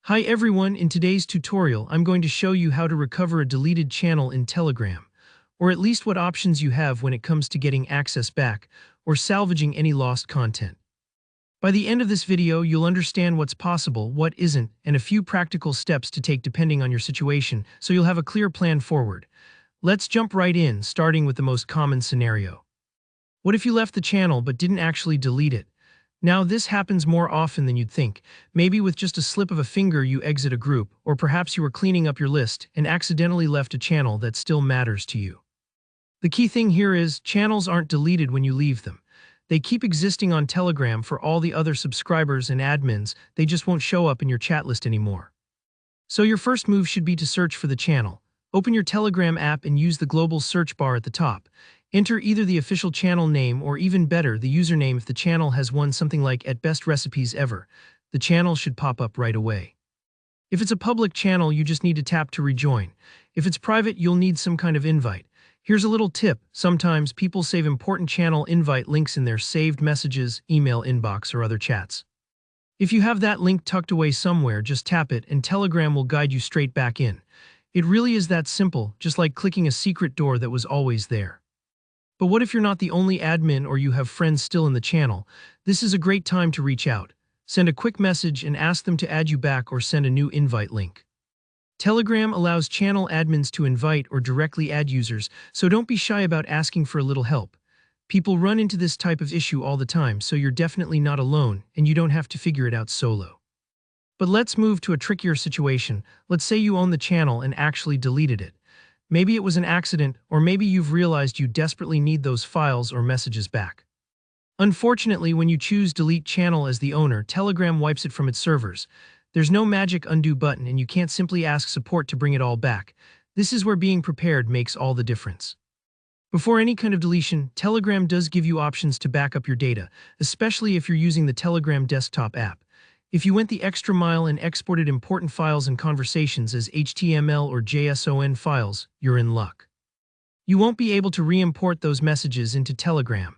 Hi everyone, in today's tutorial I'm going to show you how to recover a deleted channel in Telegram, or at least what options you have when it comes to getting access back or salvaging any lost content. By the end of this video you'll understand what's possible, what isn't, and a few practical steps to take depending on your situation, so you'll have a clear plan forward. Let's jump right in, starting with the most common scenario. What if you left the channel but didn't actually delete it? Now, this happens more often than you'd think. Maybe with just a slip of a finger you exit a group, or perhaps you were cleaning up your list and accidentally left a channel that still matters to you. The key thing here is, channels aren't deleted when you leave them. They keep existing on Telegram for all the other subscribers and admins, they just won't show up in your chat list anymore. So your first move should be to search for the channel. Open your Telegram app and use the global search bar at the top. Enter either the official channel name or, even better, the username if the channel has one, something like "at best recipes ever." The channel should pop up right away. If it's a public channel, you just need to tap to rejoin. If it's private, you'll need some kind of invite. Here's a little tip. Sometimes people save important channel invite links in their saved messages, email inbox, or other chats. If you have that link tucked away somewhere, just tap it and Telegram will guide you straight back in. It really is that simple, just like clicking a secret door that was always there. But what if you're not the only admin or you have friends still in the channel? This is a great time to reach out. Send a quick message and ask them to add you back, or send a new invite link. Telegram allows channel admins to invite or directly add users, so don't be shy about asking for a little help. People run into this type of issue all the time, so you're definitely not alone and you don't have to figure it out solo. But let's move to a trickier situation. Let's say you own the channel and actually deleted it. Maybe it was an accident, or maybe you've realized you desperately need those files or messages back. Unfortunately, when you choose Delete Channel as the owner, Telegram wipes it from its servers. There's no magic undo button and you can't simply ask support to bring it all back. This is where being prepared makes all the difference. Before any kind of deletion, Telegram does give you options to back up your data, especially if you're using the Telegram desktop app. If you went the extra mile and exported important files and conversations as HTML or JSON files, you're in luck. You won't be able to re-import those messages into Telegram,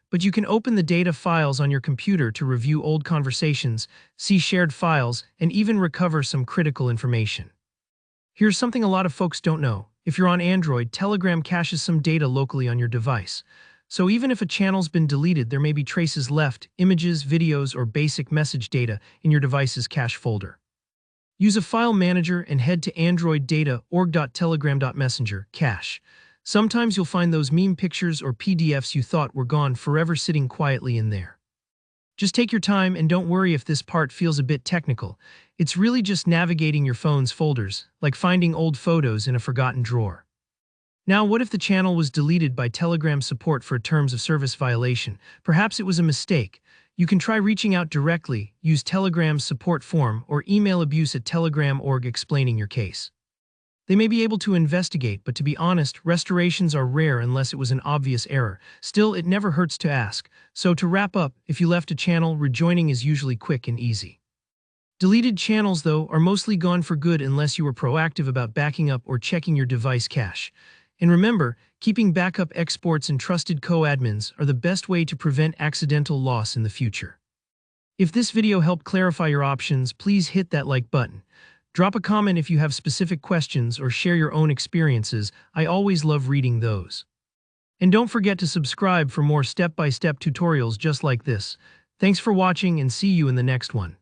but you can open the data files on your computer to review old conversations, see shared files, and even recover some critical information. Here's something a lot of folks don't know. If you're on Android, Telegram caches some data locally on your device. So even if a channel's been deleted, there may be traces left, images, videos, or basic message data in your device's cache folder. Use a file manager and head to Android data org.telegram.messenger cache. Sometimes you'll find those meme pictures or PDFs you thought were gone forever sitting quietly in there. Just take your time and don't worry if this part feels a bit technical. It's really just navigating your phone's folders, like finding old photos in a forgotten drawer. Now, what if the channel was deleted by Telegram support for a terms of service violation? Perhaps it was a mistake. You can try reaching out directly, use Telegram's support form, or email abuse@telegram.org explaining your case. They may be able to investigate, but to be honest, restorations are rare unless it was an obvious error. Still, it never hurts to ask. So to wrap up, if you left a channel, rejoining is usually quick and easy. Deleted channels, though, are mostly gone for good unless you were proactive about backing up or checking your device cache. And remember, keeping backup exports and trusted co-admins are the best way to prevent accidental loss in the future. If this video helped clarify your options, please hit that like button. Drop a comment if you have specific questions or share your own experiences. I always love reading those. And don't forget to subscribe for more step-by-step tutorials just like this. Thanks for watching and see you in the next one.